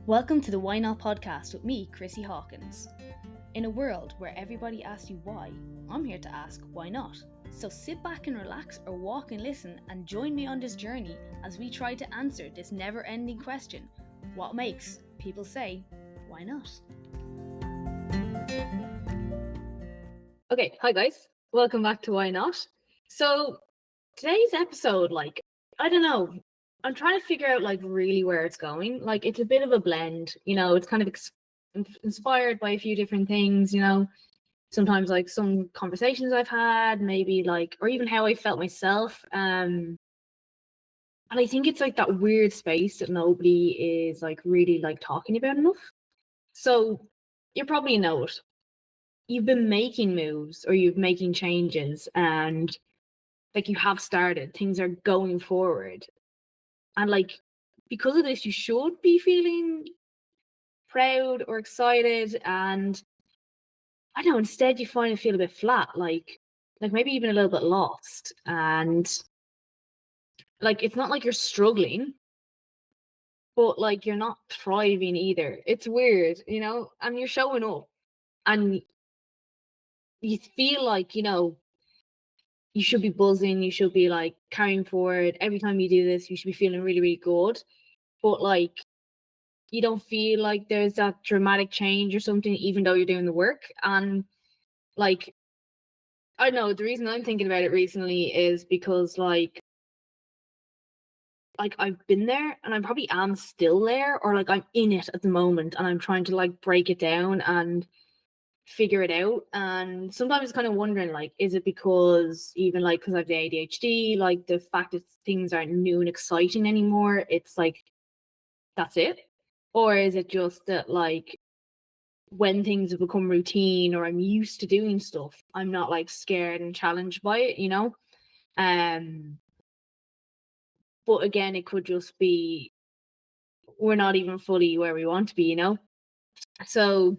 Welcome to the Why Not podcast with me, Chrissy Hawkins. In a world where everybody asks you why, I'm here to ask why not. So sit back and relax or walk and listen and join me on this journey as we try to answer this never-ending question: what makes people say, why not? Okay, hi guys. Welcome back to Why Not. So today's episode, I don't know, I'm trying to figure out really where it's going. It's a bit of a blend, it's kind of inspired by a few different things, sometimes some conversations I've had, maybe or even how I felt myself. And I think it's that weird space that nobody is really talking about enough. So you probably know it. You've been making moves or you're making changes, and you have started, things are going forward. And because of this, you should be feeling proud or excited. And I don't know, instead you find it feel a bit flat, maybe even a little bit lost. And it's not like you're struggling, but you're not thriving either. It's weird, and you're showing up and you feel you should be buzzing, you should be carrying forward. Every time you do this, you should be feeling really, really good. But you don't feel like there's that dramatic change or something, even though you're doing the work. And I don't know, the reason I'm thinking about it recently is because I've been there and I probably am still there, or I'm in it at the moment and I'm trying to break it down and figure it out. And sometimes kind of wondering, is it because even because I have the ADHD, the fact that things aren't new and exciting anymore, it's that's it? Or is it just that when things have become routine or I'm used to doing stuff, I'm not scared and challenged by it? But again, it could just be we're not even fully where we want to be. So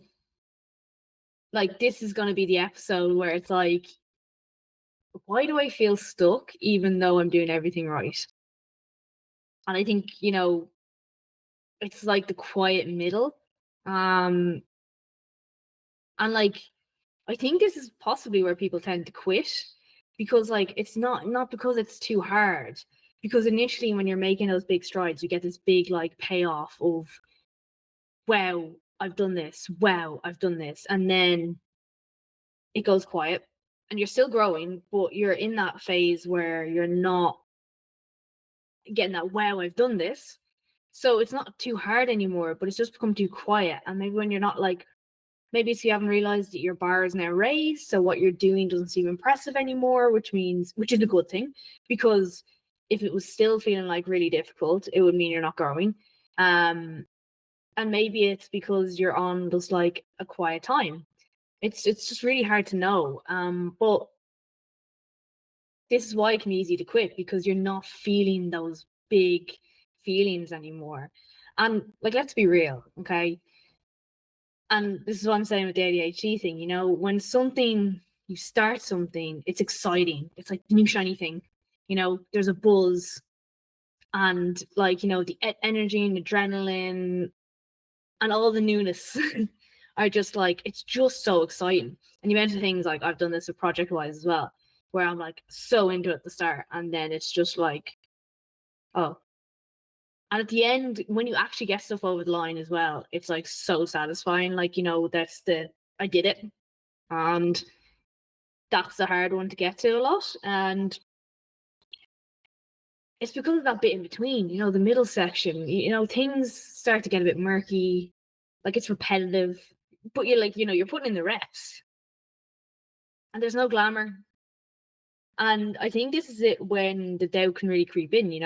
this is going to be the episode where it's why do I feel stuck even though I'm doing everything right? And I think it's the quiet middle. And I think this is possibly where people tend to quit, because it's not because it's too hard. Because initially when you're making those big strides, you get this big payoff of, wow, I've done this. Wow, I've done this. And then it goes quiet and you're still growing, but you're in that phase where you're not getting that, wow, I've done this. So it's not too hard anymore, but it's just become too quiet. And maybe when you're not maybe it's you haven't realized that your bar is now raised, so what you're doing doesn't seem impressive anymore, which is a good thing, because if it was still feeling really difficult, it would mean you're not growing. And maybe it's because you're on just a quiet time. It's just really hard to know. But this is why it can be easy to quit, because you're not feeling those big feelings anymore. And let's be real, okay? And this is what I'm saying with the ADHD thing, when you start something, it's exciting. It's the new shiny thing, there's a buzz, and the energy and adrenaline and all the newness are just it's just so exciting. And you mentioned things I've done this with Project Wise as well, where I'm so into it at the start, and then it's just oh. And at the end, when you actually get stuff over the line as well, it's so satisfying. That's I did it. And that's the hard one to get to a lot. And it's because of that bit in between, the middle section, things start to get a bit murky, it's repetitive, but you're you're putting in the reps and there's no glamour. And I think this is it when the doubt can really creep in,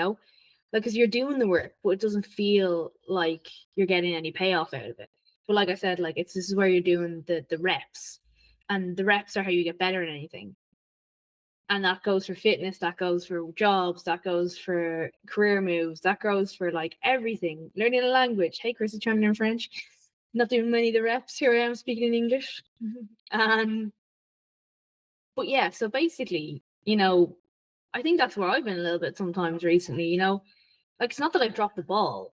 because you're doing the work, but it doesn't feel like you're getting any payoff out of it. But like I said, this is where you're doing the reps, and the reps are how you get better at anything. And that goes for fitness, that goes for jobs, that goes for career moves, that goes for everything. Learning a language. Hey, Chris is trying to learn French. Not doing many of the reps. Here I am speaking in English. But yeah, so basically, I think that's where I've been a little bit sometimes recently, it's not that I've dropped the ball.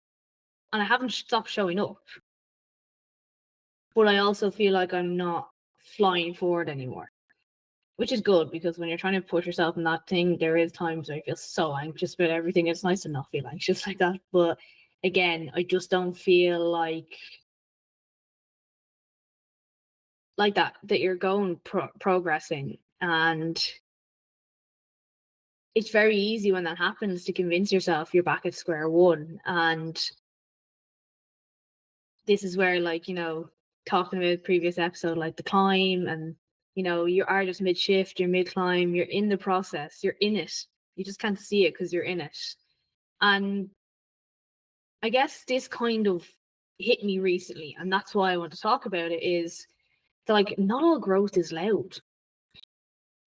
and I haven't stopped showing up. But I also feel like I'm not flying forward anymore, which is good, because when you're trying to push yourself in that thing, there is times where I feel so anxious about everything. It's nice to not feel anxious like that. But again, I just don't feel like that you're going progressing. And it's very easy when that happens to convince yourself you're back at square one. And this is where, like, talking about previous episode, like the climb, and you are just mid shift, you're mid climb, you're in the process, you're in it. You just can't see it because you're in it. And I guess this kind of hit me recently, and that's why I want to talk about it, is that, like, not all growth is loud.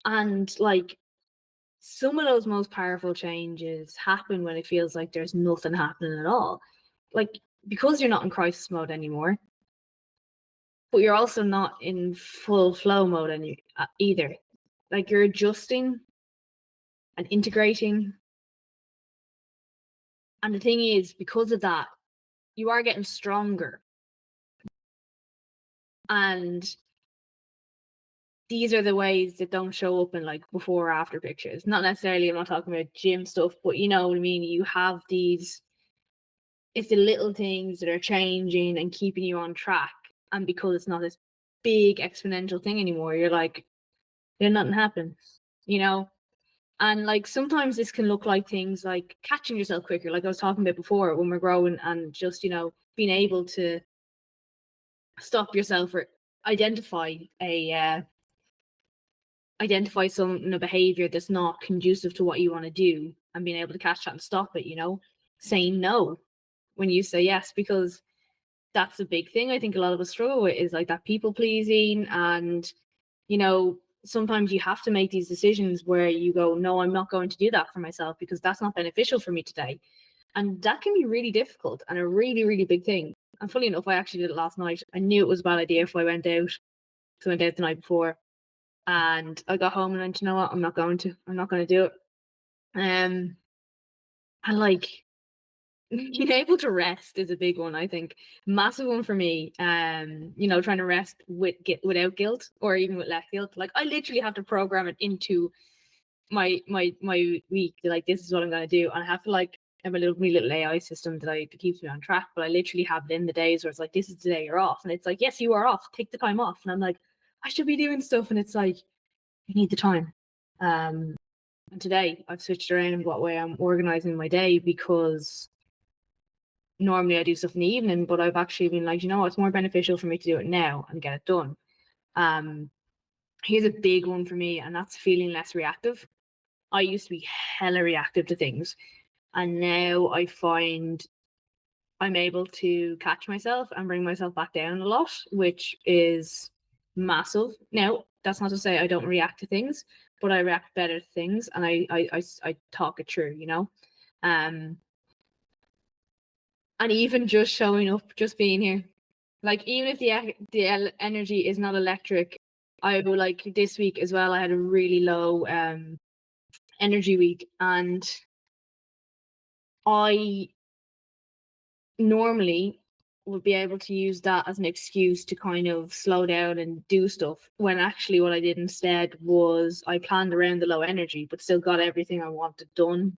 And like, some of those most powerful changes happen when it feels like there's nothing happening at all. Like, because you're not in crisis mode anymore, but you're also not in full flow mode either. Like, you're adjusting and integrating. And the thing is, because of that, you are getting stronger. And these are the ways that don't show up in like before or after pictures. Not necessarily, I'm not talking about gym stuff, but you know what I mean? You have these, it's the little things that are changing and keeping you on track. And because it's not this big exponential thing anymore, you're like, then nothing happens, And like, sometimes this can look like things like catching yourself quicker, like I was talking about before, when we're growing, and just, being able to stop yourself or identify some behavior that's not conducive to what you want to do, and being able to catch that and stop it, saying no when you say yes, because that's a big thing I think a lot of us struggle with, is like that people pleasing. And sometimes you have to make these decisions where you go, no, I'm not going to do that for myself, because that's not beneficial for me today. And that can be really difficult and a really, really big thing. And funny enough, I actually did it last night. I knew it was a bad idea if I went out. So I went out the night before, and I got home and went, you know what, I'm not going to do it. And like, being able to rest is a big one, I think. Massive one for me. Trying to rest without guilt, or even with less guilt. Like, I literally have to program it into my week. Like, this is what I'm gonna do. And I have to, like, have a little AI system that keeps me on track. But I literally have it in the days where it's like, this is the day you're off. And it's like, yes, you are off. Take the time off. And I'm like, I should be doing stuff. And it's like, you need the time. And today I've switched around what way I'm organizing my day, because normally I do stuff in the evening, but I've actually been like, it's more beneficial for me to do it now and get it done. Here's a big one for me, and that's feeling less reactive. I used to be hella reactive to things, and now I find I'm able to catch myself and bring myself back down a lot, which is massive. Now, that's not to say I don't react to things, but I react better to things, and I talk it through, and even just showing up, just being here, like, even if the energy is not electric, I would, like, this week as well, I had a really low energy week, and I normally would be able to use that as an excuse to kind of slow down and do stuff, when actually what I did instead was I planned around the low energy, but still got everything I wanted done.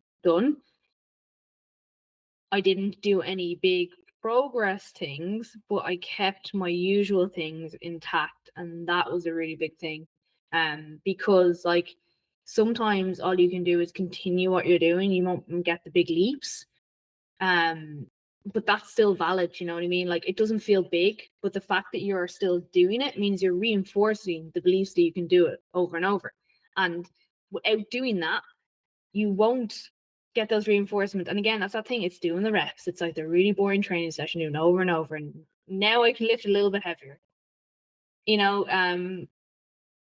I didn't do any big progress things, but I kept my usual things intact, and that was a really big thing. Because, like, sometimes all you can do is continue what you're doing. You won't get the big leaps. But that's still valid, you know what I mean? Like, it doesn't feel big, but the fact that you're still doing it means you're reinforcing the beliefs that you can do it over and over. And without doing that, you won't get those reinforcements. And again, that's that thing, it's doing the reps. It's like the really boring training session, doing over and over. And now I can lift a little bit heavier.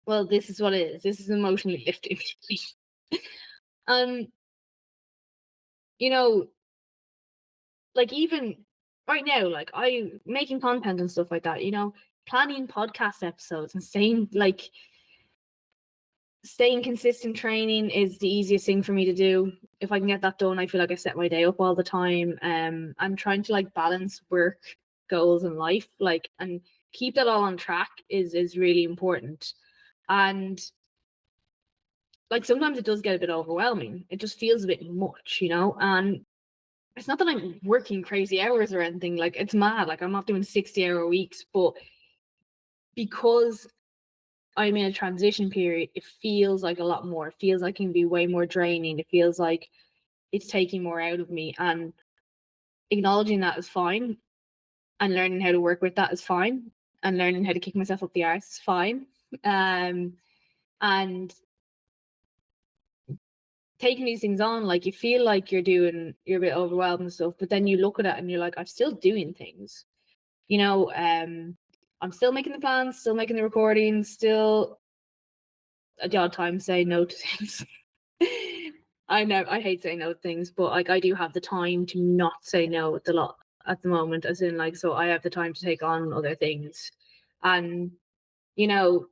Well, this is what it is. This is emotionally lifting. Like, even right now, like, I making content and stuff like that, planning podcast episodes and staying consistent training is the easiest thing for me to do. if I can get that done, I feel like I set my day up all the time. I'm trying to like balance work, goals, and life, like, and keep that all on track is really important. And like sometimes it does get a bit overwhelming. It just feels a bit much, you know. And it's not that I'm working crazy hours or anything. Like it's mad. Like I'm not doing 60-hour weeks, but because I'm in a transition period, it feels like a lot more. It feels like it can be way more draining. It feels like it's taking more out of me. And acknowledging that is fine. And learning how to work with that is fine. And learning how to kick myself up the arse is fine. And taking these things on, like you feel like you're a bit overwhelmed and stuff, but then you look at it and you're like, I'm still doing things. You know, I'm still making the plans, still making the recordings, still at the odd time say no to things. I know I hate saying no to things, but like I do have the time to not say no at the lot at the moment, as in like, so I have the time to take on other things. And you know,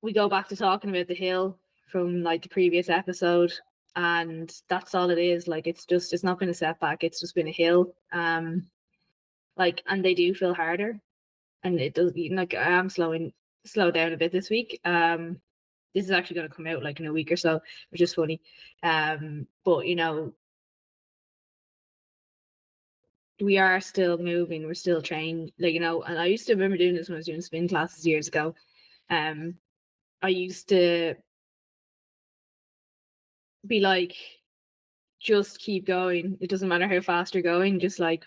we go back to talking about the hill from like the previous episode, and that's all it is. Like it's not been a setback, it's just been a hill. Like, and they do feel harder, and it does, like I am slow down a bit this week. This is actually going to come out like in a week or so, which is funny. But you know, we are still moving, we're still trained, like, you know. And I used to remember doing this when I was doing spin classes years ago. I used to be like, just keep going, it doesn't matter how fast you're going, just like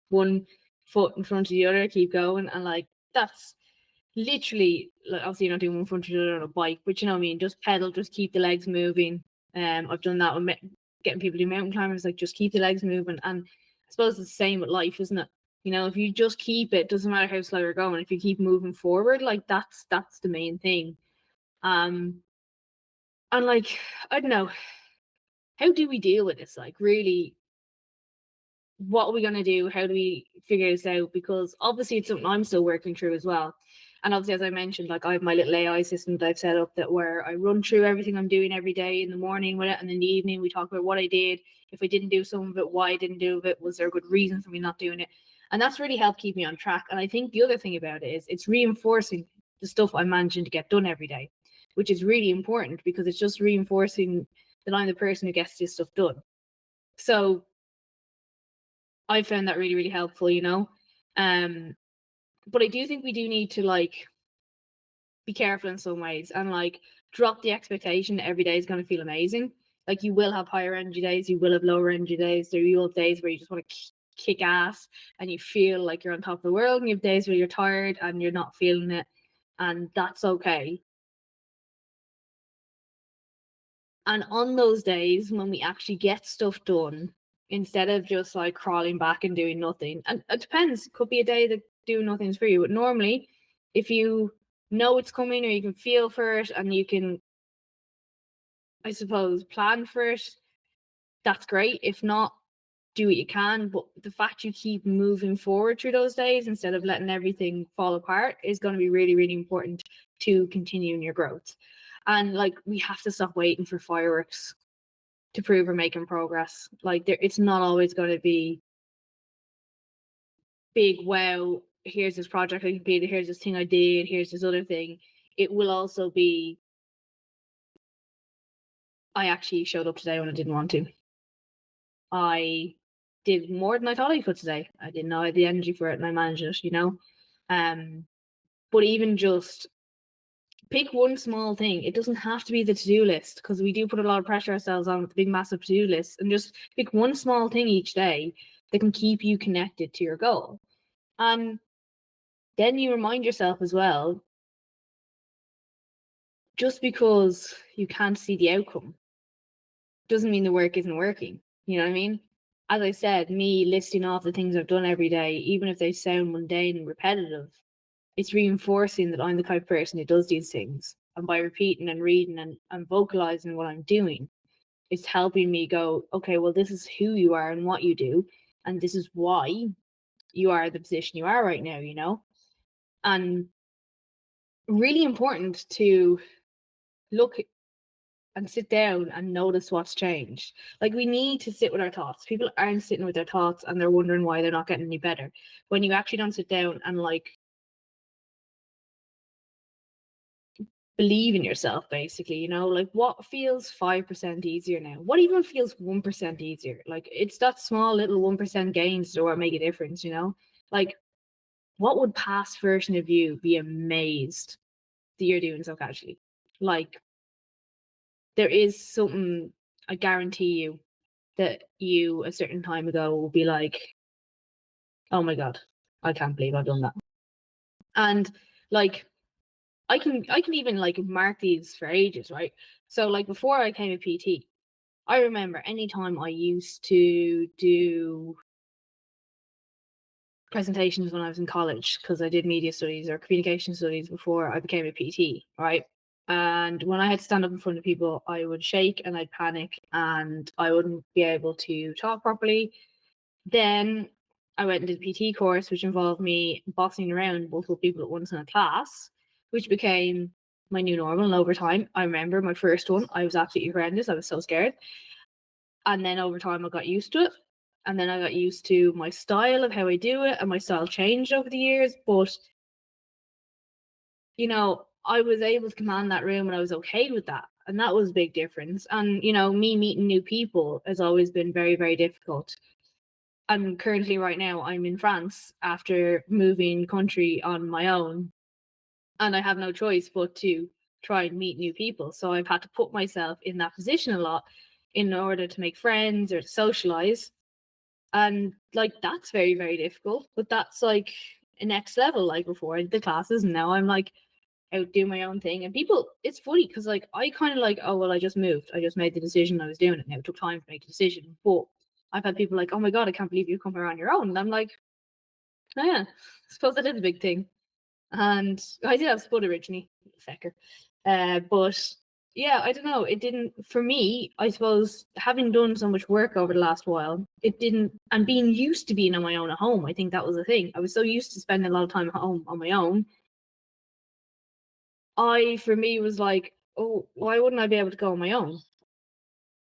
one foot in front of the other, keep going. And like that's literally, like, obviously you're not doing one front of the other on a bike, but you know what I mean, just pedal, just keep the legs moving. I've done that with getting people to do mountain climbers, like just keep the legs moving. And I suppose it's the same with life, isn't it? You know, if you just keep it, doesn't matter how slow you're going, if you keep moving forward, like that's the main thing. And like, I don't know, how do we deal with this? Like, really, what are we going to do? How do we figure this out? Because obviously it's something I'm still working through as well. And obviously, as I mentioned, like I have my little AI system that I've set up, that where I run through everything I'm doing every day in the morning with it, and in the evening we talk about what I did. If I didn't do some of it, why I didn't do it, was there a good reason for me not doing it? And that's really helped keep me on track. And I think the other thing about it is it's reinforcing the stuff I'm managing to get done every day, which is really important because it's just reinforcing that I'm the person who gets this stuff done. So I found that really, really helpful, you know. But I do think we do need to like be careful in some ways, and like drop the expectation that every day is going to feel amazing. Like you will have higher energy days, you will have lower energy days. There will have days where you just want to kick ass and you feel like you're on top of the world, and you have days where you're tired and you're not feeling it, and that's okay. And on those days when we actually get stuff done, instead of just like crawling back and doing nothing, and it depends, it could be a day that doing nothing's for you, but normally if you know it's coming, or you can feel for it and you can, I suppose, plan for it, that's great. If not, do what you can. But the fact you keep moving forward through those days instead of letting everything fall apart is going to be really, really important to continuing your growth. And like, we have to stop waiting for fireworks to prove we're making progress. Like, it's not always going to be big, wow, here's this project I completed, here's this thing I did, here's this other thing. It will also be, I actually showed up today when I didn't want to. I did more than I thought I could today. I didn't know I had the energy for it, and I managed it, you know. But even just pick one small thing. It doesn't have to be the to-do list, because we do put a lot of pressure ourselves on with the big massive to-do list, and just pick one small thing each day that can keep you connected to your goal. And then you remind yourself as well, just because you can't see the outcome doesn't mean the work isn't working. You know what I mean? As I said, me listing off the things I've done every day, even if they sound mundane and repetitive, it's reinforcing that I'm the type of person who does these things. And by repeating and reading and vocalizing what I'm doing, it's helping me go, okay, well, this is who you are and what you do. And this is why you are the position you are right now, you know? And really important to look and sit down and notice what's changed. Like, we need to sit with our thoughts. People aren't sitting with their thoughts and they're wondering why they're not getting any better. When you actually don't sit down and like believe in yourself, basically, you know, like what feels 5% easier now? What even feels 1% easier? Like, it's that small little 1% gains that will make a difference, you know? Like, what would past version of you be amazed that you're doing so casually? Like, there is something, I guarantee you, that you a certain time ago will be like, oh my God, I can't believe I've done that. And like, I can even like mark these for ages, right? So like before I came a PT, I remember anytime I used to do presentations when I was in college, because I did media studies or communication studies before I became a PT, right? And when I had to stand up in front of people, I would shake and I'd panic and I wouldn't be able to talk properly. Then I went and did a PT course, which involved me bossing around multiple people at once in a class, which became my new normal. And over time, I remember my first one, I was absolutely horrendous. I was so scared. And then over time, I got used to it. And then I got used to my style of how I do it, and my style changed over the years. But, you know, I was able to command that room and I was okay with that. And that was a big difference. And, you know, me meeting new people has always been very, very difficult. I'm currently right now, I'm in France after moving country on my own, and I have no choice but to try and meet new people. So I've had to put myself in that position a lot in order to make friends or to socialize. And like, that's very, very difficult. But that's like a next level. Like before I did the classes, and now I'm like out doing my own thing. And people, it's funny because like I kind of like, oh well, I just moved. I just made the decision, I was doing it now. It took time to make the decision. But I've had people like, oh my God, I can't believe you come here on your own. And I'm like, oh yeah, I suppose that is a big thing. And I did have Spud originally, fecker. But yeah, I don't know. It didn't, for me, I suppose, having done so much work over the last while, it didn't, and being used to being on my own at home, I think that was the thing. I was so used to spending a lot of time at home on my own. For me, was like, oh, why wouldn't I be able to go on my own?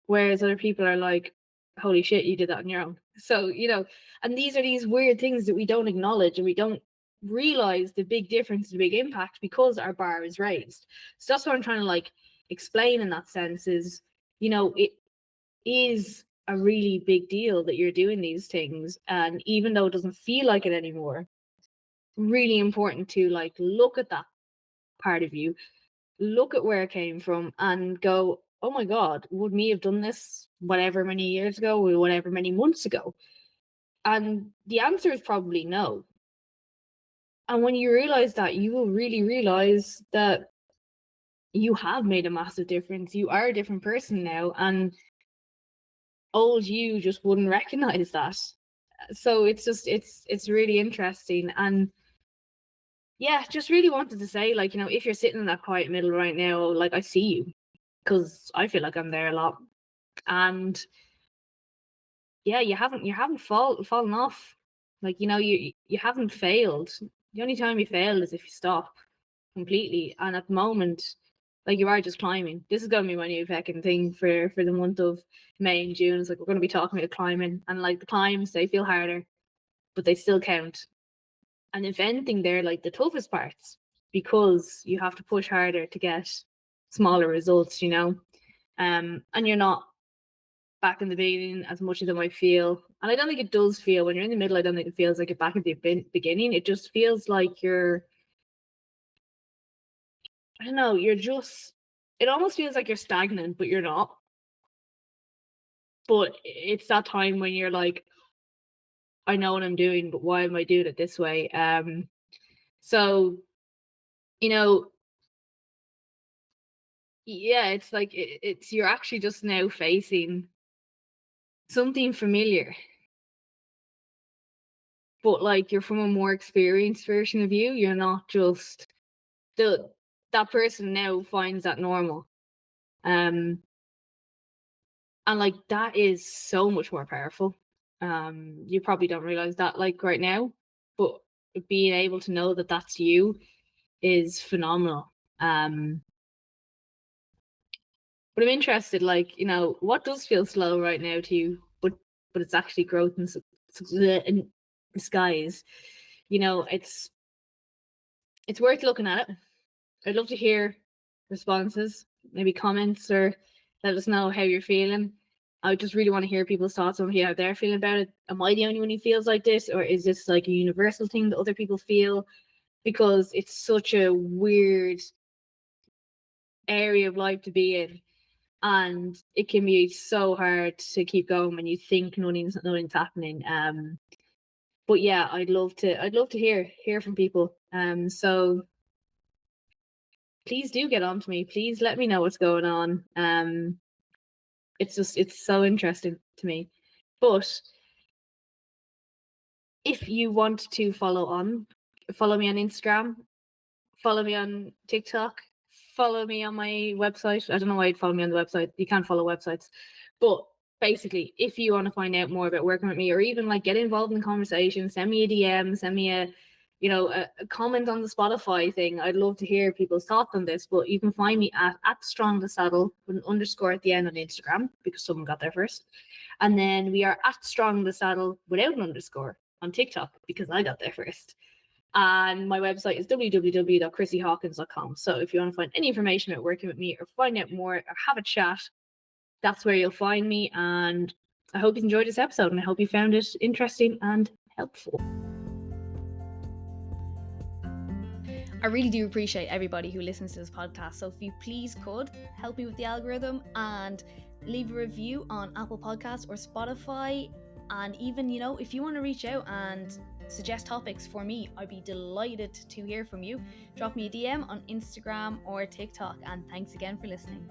Whereas other people are like, holy shit, you did that on your own. So, you know, and these are these weird things that we don't acknowledge and we don't realize the big difference, the big impact, because our bar is raised. So that's what I'm trying to like explain in that sense is, you know, it is a really big deal that you're doing these things. And even though it doesn't feel like it anymore, really important to like look at that part of you, look at where it came from and go, oh my God, would me have done this whatever many years ago or whatever many months ago? And the answer is probably no. And when you realize that, you will really realize that you have made a massive difference. You are a different person now, and old you just wouldn't recognize that. So it's just it's really interesting. And yeah, just really wanted to say, like, you know, if you're sitting in that quiet middle right now, like, I see you, because I feel like I'm there a lot. And yeah, you haven't fallen off. Like, you know, you haven't failed. The only time you fail is if you stop completely. And at the moment, like, you are just climbing. This is gonna be my new fucking thing for the month of May and June. It's like we're gonna be talking about climbing, and like the climbs, they feel harder, but they still count. And if anything, they're like the toughest parts, because you have to push harder to get smaller results, you know. And you're not back in the beginning as much as it might feel. And I don't think it does feel, when you're in the middle, I don't think it feels like it back at the beginning. It just feels like I don't know, it almost feels like you're stagnant, but you're not. But it's that time when you're like, I know what I'm doing, but why am I doing it this way? So, you know, yeah, it's like it's you're actually just now facing something familiar, but like you're from a more experienced version of you. You're not just the that person now finds that normal. Um and like that is so much more powerful. You probably don't realize that like right now, but being able to know that that's you is phenomenal. Um But I'm interested, like, what does feel slow right now to you, but it's actually growth in disguise. It's worth looking at it. I'd love to hear responses, maybe comments, or let us know how you're feeling. I just really want to hear people's thoughts on how they're feeling about it. Am I the only one who feels like this, or is this like a universal thing that other people feel? Because it's such a weird area of life to be in, and it can be so hard to keep going when you think nothing's happening. But yeah, I'd love to hear from people. So please do get on to me. Please let me know what's going on. It's so interesting to me. But if you want to follow me on Instagram, follow me on TikTok, follow me on my website. I don't know why you'd follow me on the website. You can't follow websites. But basically, if you want to find out more about working with me, or even like get involved in the conversation, send me a DM, send me a comment on the Spotify thing. I'd love to hear people's thoughts on this. But you can find me at Strong the Saddle with an underscore at the end on Instagram, because someone got there first. And then we are at Strong the Saddle without an underscore on TikTok, because I got there first. And my website is www.chrissyhawkins.com. So if you want to find any information about working with me, or find out more, or have a chat, that's where you'll find me. And I hope you enjoyed this episode, and I hope you found it interesting and helpful. I really do appreciate everybody who listens to this podcast. So if you please could help me with the algorithm and leave a review on Apple Podcasts or Spotify. And even, if you want to reach out and suggest topics for me, I'd be delighted to hear from you. Drop me a DM on Instagram or TikTok. And thanks again for listening.